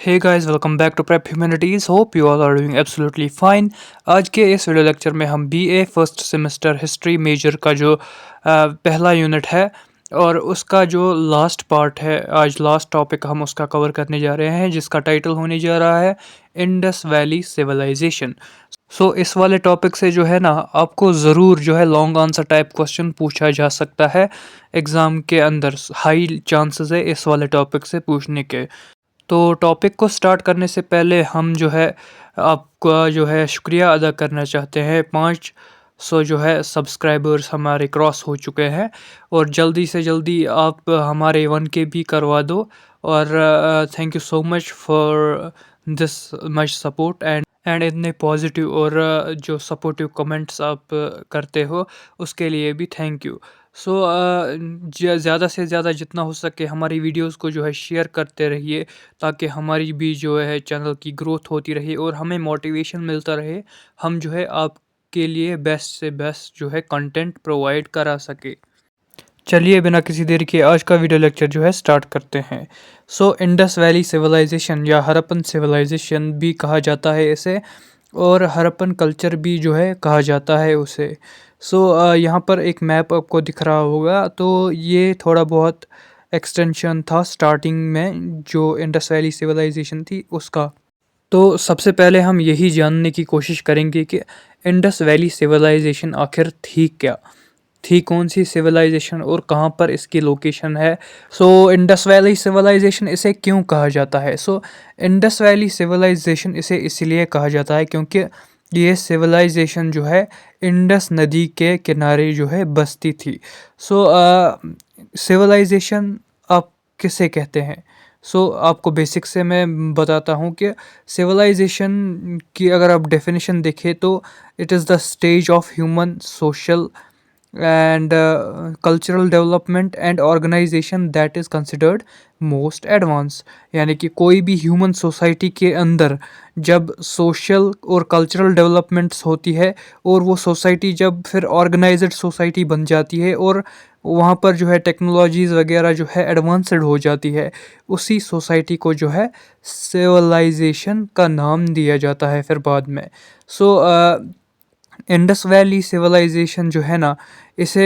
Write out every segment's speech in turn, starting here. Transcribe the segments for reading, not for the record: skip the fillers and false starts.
Hey guys, welcome back to Prep Humanities. Hope you all are doing absolutely fine. आज के इस video lecture में हम BA first semester history major का जो पहला यूनिट है और उसका जो लास्ट पार्ट है, आज लास्ट टॉपिक हम उसका कवर करने जा रहे हैं, जिसका टाइटल होने जा रहा है इंडस वैली सिविलाइजेशन। सो इस वाले टॉपिक से जो है ना, आपको ज़रूर जो है लॉन्ग आंसर टाइप क्वेश्चन पूछा जा सकता है एग्ज़ाम के अंदर। हाई चांसेस है इस वाले टॉपिक से पूछने के। तो टॉपिक को स्टार्ट करने से पहले हम जो है आपका जो है शुक्रिया अदा करना चाहते हैं। 500 जो है सब्सक्राइबर्स हमारे क्रॉस हो चुके हैं और जल्दी से जल्दी आप हमारे 1K भी करवा दो। और thank you so much for this much support and इतने पॉजिटिव और जो सपोर्टिव कमेंट्स आप करते हो उसके लिए भी थैंक यू। सो ज़्यादा से ज़्यादा जितना हो सके हमारी वीडियोस को जो है शेयर करते रहिए, ताकि हमारी भी जो है चैनल की ग्रोथ होती रहे और हमें मोटिवेशन मिलता रहे, हम जो है आपके लिए बेस्ट से बेस्ट जो है कंटेंट प्रोवाइड करा सके। चलिए बिना किसी देर के आज का वीडियो लेक्चर जो है स्टार्ट करते हैं। सो इंडस वैली सिविलाइजेशन या हड़प्पन सिविलाइजेशन भी कहा जाता है इसे, और हड़प्पन कल्चर भी जो है कहा जाता है उसे। सो यहाँ पर एक मैप आपको दिख रहा होगा, तो ये थोड़ा बहुत एक्सटेंशन था स्टार्टिंग में जो इंडस वैली सिविलाइजेशन थी उसका। तो सबसे पहले हम यही जानने की कोशिश करेंगे कि इंडस वैली सिविलाइजेशन आखिर थी क्या, थी कौन सी सिविलाइजेशन और कहाँ पर इसकी लोकेशन है। सो इंडस वैली सिविलाइजेशन इसे क्यों कहा जाता है? सो इंडस वैली सिविलाइजेशन इसे इसलिए कहा जाता है क्योंकि ये सिविलाइजेशन जो है इंडस नदी के किनारे जो है बसती थी। सो सिविलाइजेशन आप किसे कहते हैं? सो आपको बेसिक से मैं बताता हूँ कि सिविलाइजेशन की अगर आप डेफिनेशन देखें तो it is the stage of human social and cultural development and organization that is considered most advanced। यानी कि कोई भी ह्यूमन सोसाइटी के अंदर जब सोशल और कल्चरल डेवलपमेंट्स होती है और वो सोसाइटी जब फिर ऑर्गेनाइज्ड सोसाइटी बन जाती है और वहाँ पर जो है टेक्नोलॉजीज़ वगैरह जो है एडवांस्ड हो जाती है, उसी सोसाइटी को जो है सिविलाइजेशन का नाम दिया जाता है फिर बाद में। सो इंडस वैली सिविलाइजेशन जो है ना, इसे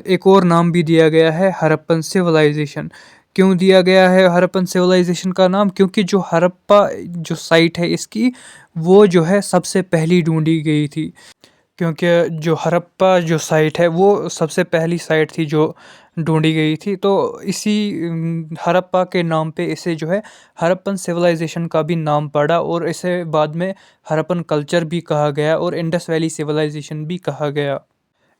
एक और नाम भी दिया गया है हड़प्पन सिविलाइजेशन। क्यों दिया गया है हड़प्पन सिविलाइजेशन का नाम? क्योंकि जो हड़प्पा जो साइट है इसकी, वो जो है सबसे पहली ढूंढी गई थी। क्योंकि जो हड़प्पा जो साइट है वो सबसे पहली साइट थी जो ढूंढी गई थी, तो इसी हड़प्पा के नाम पे इसे जो है हड़प्पन सिविलाइजेशन का भी नाम पड़ा और इसे बाद में हड़प्पन कल्चर भी कहा गया और इंडस वैली सिविलाइजेशन भी कहा गया।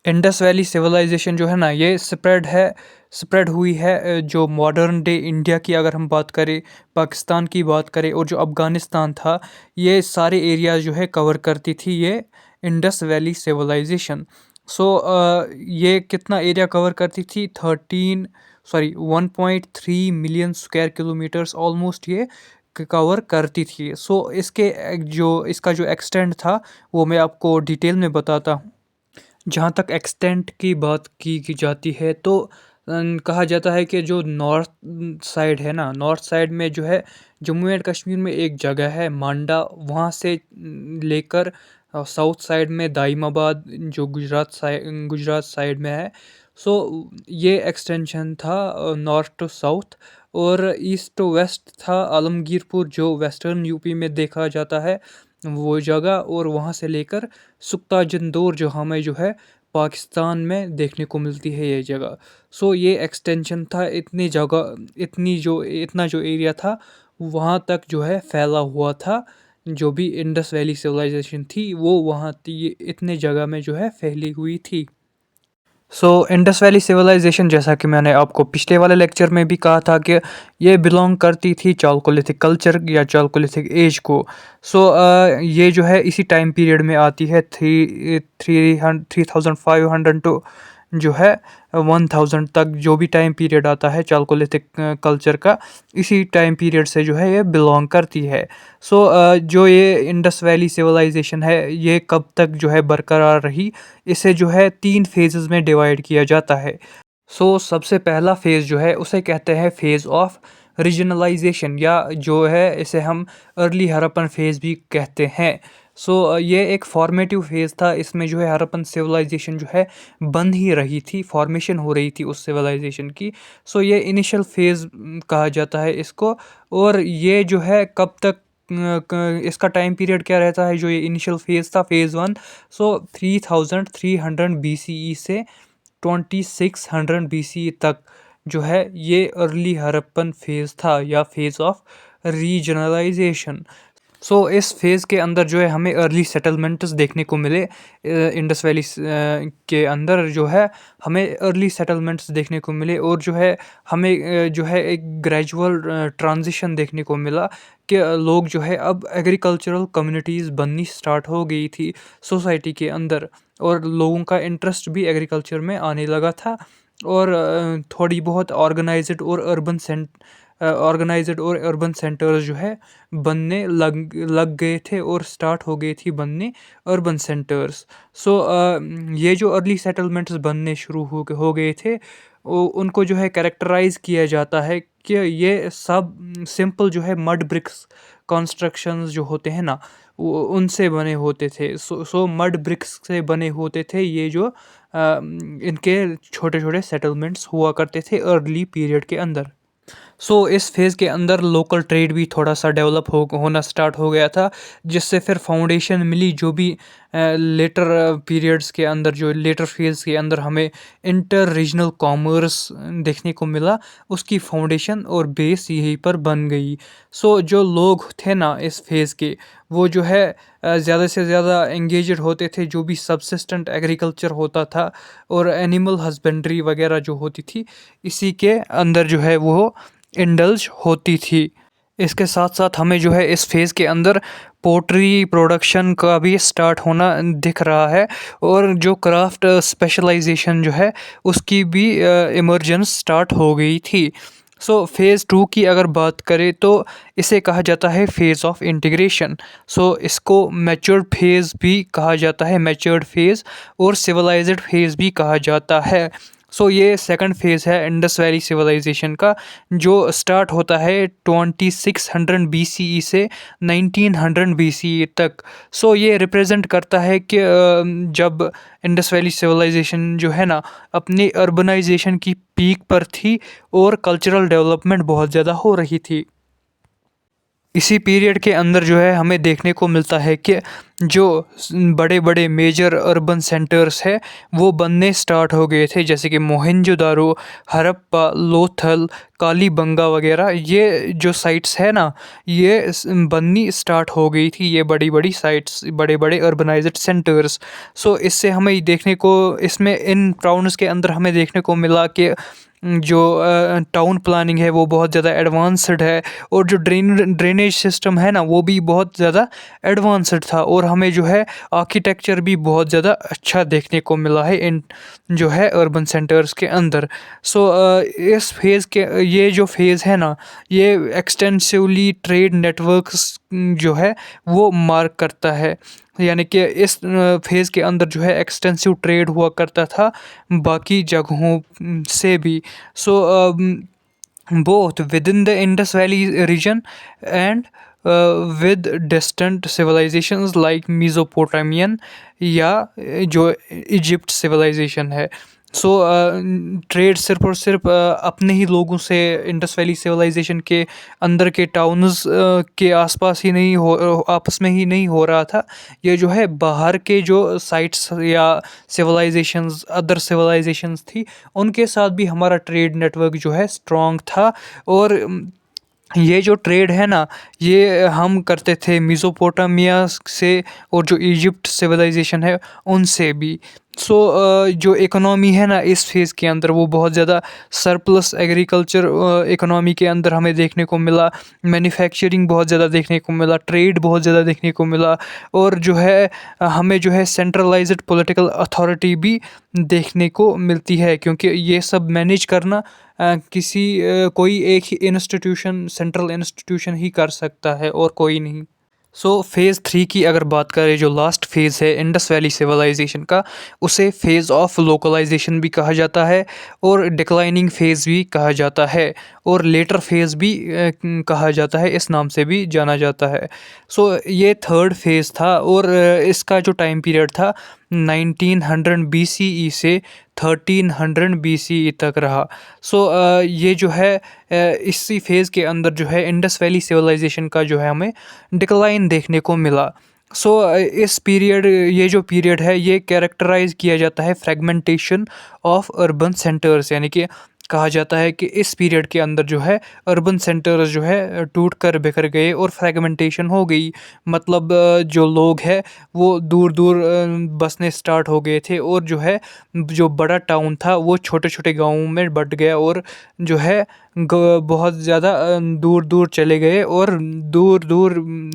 इंडस वैली सिविलाइजेशन जो है ना, ये स्प्रेड हुई है जो मॉडर्न डे इंडिया की अगर हम बात करें, पाकिस्तान की बात करें और जो अफ़गानिस्तान था, ये सारे एरिया जो है कवर करती थी ये इंडस वैली सिविलाइजेशन। सो ये कितना एरिया कवर करती थी? 1.3 मिलियन स्क्वायर किलोमीटर्स ऑलमोस्ट ये कवर करती थी। सो इसके जो इसका जो एक्सटेंड था वो मैं आपको डिटेल में बताता हूँ। जहाँ तक एक्सटेंट की बात की जाती है तो कहा जाता है कि जो नॉर्थ साइड है ना, नॉर्थ साइड में जो है जम्मू एंड कश्मीर में एक जगह है मांडा, वहाँ से लेकर साउथ साइड में दाइमाबाद जो गुजरात साइड में है। सो ये एक्सटेंशन था नॉर्थ टू साउथ, और ईस्ट टू वेस्ट था आलमगीरपुर जो वेस्टर्न यूपी में देखा जाता है वो जगह, और वहाँ से लेकर सुख्ता जिंदौर जो हमें जो है पाकिस्तान में देखने को मिलती है ये जगह। सो ये एक्सटेंशन था, इतना जो एरिया था वहाँ तक जो है फैला हुआ था। जो भी इंडस वैली सिविलाइजेशन थी वो वहाँ थी, इतने जगह में जो है फैली हुई थी। सो इंडस वैली सिविलाइजेशन, जैसा कि मैंने आपको पिछले वाले लेक्चर में भी कहा था कि ये बिलोंग करती थी चालकोलिथिक कल्चर या चालकोलिथिक एज को। सो ये जो है इसी टाइम पीरियड में आती है, 3500 टू जो है 1000 तक, जो भी टाइम पीरियड आता है चालकोलिथिक कल्चर का, इसी टाइम पीरियड से जो है ये बिलोंग करती है। सो जो ये इंडस वैली सिविलाइजेशन है ये कब तक जो है बरकरार रही, इसे जो है 3 फेजेस में डिवाइड किया जाता है। सो सबसे पहला फेज़ जो है उसे कहते हैं फेज़ ऑफ रीजनलाइजेशन, या जो है इसे हम अर्ली हड़प्पन फेज़ भी कहते हैं। ये एक फॉर्मेटिव फेज़ था। इसमें जो है हड़प्पन सिविलाइजेशन जो है बन ही रही थी, फॉर्मेशन हो रही थी उस सिविलाइजेशन की। ये इनिशियल फेज़ कहा जाता है इसको। और ये जो है कब तक इसका टाइम पीरियड क्या रहता है, जो ये इनिशियल फेज़ था, फेज़ वन, 3300 BCE से 2600 BCE तक जो है ये अर्ली हड़प्पन फेज़ था, या फेज़ ऑफ रीजनलाइजेशन। इस फेज़ के अंदर जो है हमें अर्ली सेटलमेंट्स देखने को मिले। इंडस वैली के अंदर जो है हमें अर्ली सेटलमेंट्स देखने को मिले, और जो है हमें जो है एक ग्रेजुअल ट्रांजिशन देखने को मिला कि लोग जो है अब एग्रीकल्चरल कम्युनिटीज़ बननी स्टार्ट हो गई थी सोसाइटी के अंदर, और लोगों का इंटरेस्ट भी एग्रीकल्चर में आने लगा था। और थोड़ी बहुत ऑर्गेनाइज्ड और अर्बन सेंटर्स जो है बनने लग गए थे, और स्टार्ट हो गई थी बनने अर्बन सेंटर्स। ये जो अर्ली सेटलमेंट्स बनने शुरू हो गए थे, उनको जो है कैरेक्टराइज किया जाता है कि ये सब सिंपल जो है मड ब्रिक्स कंस्ट्रक्शंस जो होते हैं ना, उनसे बने होते थे। मड ब्रिक्स से बने होते थे ये जो इनके छोटे छोटे सेटलमेंट्स हुआ करते थे अर्ली पीरियड के अंदर। इस फेज़ के अंदर लोकल ट्रेड भी थोड़ा सा डेवलप होना स्टार्ट हो गया था, जिससे फिर फाउंडेशन मिली जो भी लेटर पीरियड्स के अंदर, जो लेटर फेज़ के अंदर हमें इंटर रीजनल कॉमर्स देखने को मिला, उसकी फाउंडेशन और बेस यहीं पर बन गई। जो लोग थे ना इस फेज़ के, वो जो है ज़्यादा से ज़्यादा एंगेजड होते थे, जो भी सबसिस्टेंट एग्रीकल्चर होता था और एनिमल हस्बेंड्री वगैरह जो होती थी, इसी के अंदर जो है वो इंडल्ज होती थी। इसके साथ साथ हमें जो है इस फेज़ के अंदर पोट्री प्रोडक्शन का भी स्टार्ट होना दिख रहा है, और जो क्राफ्ट स्पेशलाइजेशन जो है उसकी भी इमर्जेंस स्टार्ट हो गई थी। फेज़ टू की अगर बात करें तो इसे कहा जाता है फेज़ ऑफ इंटीग्रेशन। इसको मैच्योर्ड फेज़ भी कहा जाता है, मैच्योर्ड फेज़, और सिविलाइज्ड फेज़ भी कहा जाता है। ये सेकंड फेज़ है इंडस वैली सिविलाइजेशन का, जो स्टार्ट होता है 2600 BCE से 1900 BCE तक। ये रिप्रेजेंट करता है कि जब इंडस वैली सिविलाइजेशन जो है ना अपनी अर्बनाइजेशन की पीक पर थी, और कल्चरल डेवलपमेंट बहुत ज़्यादा हो रही थी। इसी पीरियड के अंदर जो है हमें देखने को मिलता है कि जो बड़े बड़े मेजर अर्बन सेंटर्स है वो बनने स्टार्ट हो गए थे, जैसे कि मोहनजोदारो, हड़प्पा, लोथल, कालीबंगा वगैरह। ये जो साइट्स है ना, ये बननी स्टार्ट हो गई थी, ये बड़ी बड़ी साइट्स, बड़े बड़े अर्बनाइज्ड सेंटर्स। इससे हमें देखने को, इसमें इन टाउन्स के अंदर हमें देखने को मिला कि जो टाउन प्लानिंग है वो बहुत ज़्यादा एडवांस्ड है, और जो ड्रेनेज सिस्टम है ना वो भी बहुत ज़्यादा एडवांस्ड था, और हमें जो है आर्किटेक्चर भी बहुत ज़्यादा अच्छा देखने को मिला है इन जो है अर्बन सेंटर्स के अंदर। इस फेज़ के, ये जो फेज़ है ना, ये एक्सटेंसिवली ट्रेड नेटवर्क्स जो है वो मार्क करता है, यानी कि इस फेज़ के अंदर जो है एक्सटेंसिव ट्रेड हुआ करता था बाकी जगहों से भी। Both within the Indus valley region and with distant civilisations like Mesopotamian, या जो इजिप्ट सिविलाइजेशन है। ट्रेड सिर्फ और सिर्फ अपने ही लोगों से इंडस वैली सिविलाइजेशन के अंदर के टाउन्स के आसपास ही नहीं हो, आपस में ही नहीं हो रहा था। ये जो है बाहर के जो साइट्स या सिविलाइजेशंस, अदर सिविलाइजेशंस थी, उनके साथ भी हमारा ट्रेड नेटवर्क जो है स्ट्रॉन्ग था। और ये जो ट्रेड है ना, ये हम करते थे मीज़ोपोटामिया से, और जो इजिप्ट सिविलाइजेशन है उनसे भी। जो इकोनॉमी है ना इस फेज़ के अंदर, वो बहुत ज़्यादा सरप्लस एग्रीकल्चर इकोनॉमी के अंदर हमें देखने को मिला। मैन्युफैक्चरिंग बहुत ज़्यादा देखने को मिला, ट्रेड बहुत ज़्यादा देखने को मिला, और जो है हमें जो है सेंट्रलाइज्ड पॉलिटिकल अथॉरिटी भी देखने को मिलती है, क्योंकि ये सब मैनेज करना कोई एक ही इंस्टीट्यूशन, सेंट्रल इंस्टीट्यूशन ही कर सकता है, और कोई नहीं। फेज़ 3 की अगर बात करें, जो लास्ट फेज़ है इंडस वैली सिविलाइजेशन का, उसे फेज़ ऑफ लोकलाइजेशन भी कहा जाता है और डिक्लाइनिंग फेज़ भी कहा जाता है और लेटर फेज़ भी कहा जाता है, इस नाम से भी जाना जाता है। ये थर्ड फेज़ था और इसका जो टाइम पीरियड था 1900 बीसीई से 1300 बीसीई तक रहा। ये जो है इसी फेज़ के अंदर जो है इंडस वैली सिविलाइजेशन का जो है हमें डिक्लाइन देखने को मिला। इस पीरियड ये जो पीरियड है ये कैरेक्टराइज किया जाता है फ्रेगमेंटेशन ऑफ अर्बन सेंटर्स, यानी कि कहा जाता है कि इस पीरियड के अंदर जो है अर्बन सेंटर्स जो है टूट कर बिखर गए और फ्रेगमेंटेशन हो गई। मतलब जो लोग हैं वो दूर दूर बसने स्टार्ट हो गए थे और जो है जो बड़ा टाउन था वो छोटे छोटे गाँवों में बट गया और जो है बहुत ज़्यादा दूर दूर चले गए और दूर दूर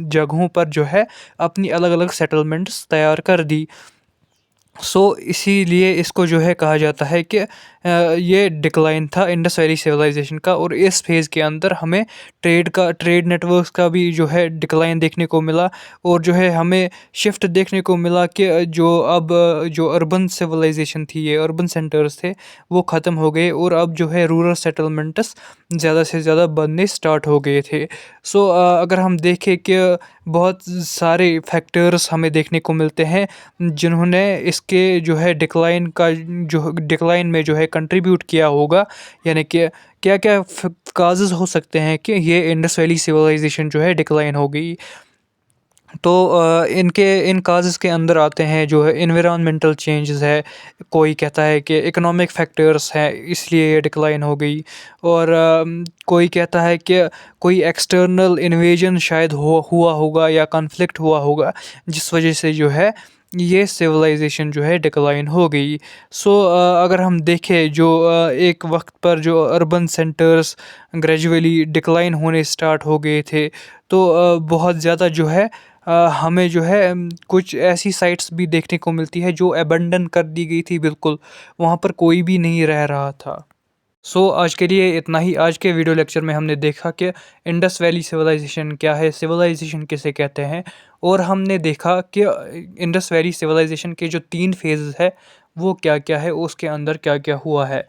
जगहों पर जो है अपनी अलग अलग सेटलमेंट्स तैयार कर दी। इसीलिए इसको जो है कहा जाता है कि ये डिक्लाइन था इंडस वैली सिविलाइजेशन का और इस फेज़ के अंदर हमें ट्रेड नेटवर्क्स का भी जो है डिक्लाइन देखने को मिला और जो है हमें शिफ्ट देखने को मिला कि जो अर्बन सिविलाइजेशन थी, ये अर्बन सेंटर्स थे, वो ख़त्म हो गए और अब जो है रूरल सेटलमेंट्स ज़्यादा से ज़्यादा बनने स्टार्ट हो गए थे। अगर हम देखें कि बहुत सारे फैक्टर्स हमें देखने को मिलते हैं जिन्होंने इसके जो है डिक्लाइन में जो है कंट्रीब्यूट किया होगा, यानी कि क्या क्या काजेज़ हो सकते हैं कि ये इंडस वैली सिविलाइजेशन जो है डिक्लाइन हो गई। इन काजेज़ के अंदर आते हैं जो है एनवायरनमेंटल चेंजेस है, कोई कहता है कि इकोनॉमिक फैक्टर्स हैं इसलिए ये डिक्लाइन हो गई और कोई कहता है कि कोई एक्सटर्नल इन्वेजन शायद हुआ होगा या कॉन्फ्लिक्ट हुआ होगा जिस वजह से जो है ये सिविलाइजेशन जो है डिक्लाइन हो गई। अगर हम देखें जो एक वक्त पर जो अर्बन सेंटर्स ग्रेजुअली डिक्लाइन होने स्टार्ट हो गए थे, तो बहुत ज़्यादा जो है हमें जो है कुछ ऐसी साइट्स भी देखने को मिलती है जो अबंडन कर दी गई थी, बिल्कुल वहाँ पर कोई भी नहीं रह रहा था। आज के लिए इतना ही। आज के वीडियो लेक्चर में हमने देखा कि इंडस वैली सिविलाइजेशन क्या है, सिविलाइजेशन किसे कहते हैं, और हमने देखा कि इंडस वैली सिविलाइजेशन के जो 3 फेजेस है वो क्या क्या है, उसके अंदर क्या क्या हुआ है।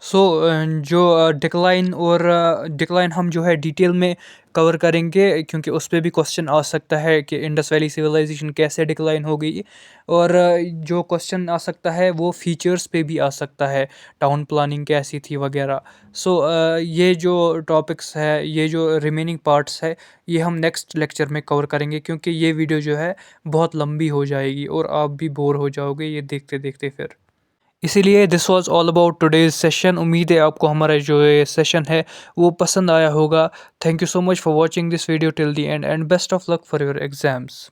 जो डिक्लाइन हम जो है डिटेल में कवर करेंगे क्योंकि उस पे भी क्वेश्चन आ सकता है कि इंडस वैली सिविलाइजेशन कैसे डिक्लाइन हो गई, और जो क्वेश्चन आ सकता है वो फीचर्स पे भी आ सकता है, टाउन प्लानिंग कैसी थी वगैरह। ये जो टॉपिक्स है, ये जो रिमेनिंग पार्ट्स है, ये हम नेक्स्ट लेक्चर में कवर करेंगे क्योंकि ये वीडियो जो है बहुत लंबी हो जाएगी और आप भी बोर हो जाओगे ये देखते देखते फिर। इसीलिए this was all about today's session. उम्मीद है आपको हमारा जो ये सेशन है वो पसंद आया होगा। Thank you so much for watching this video till the end best of luck for your exams.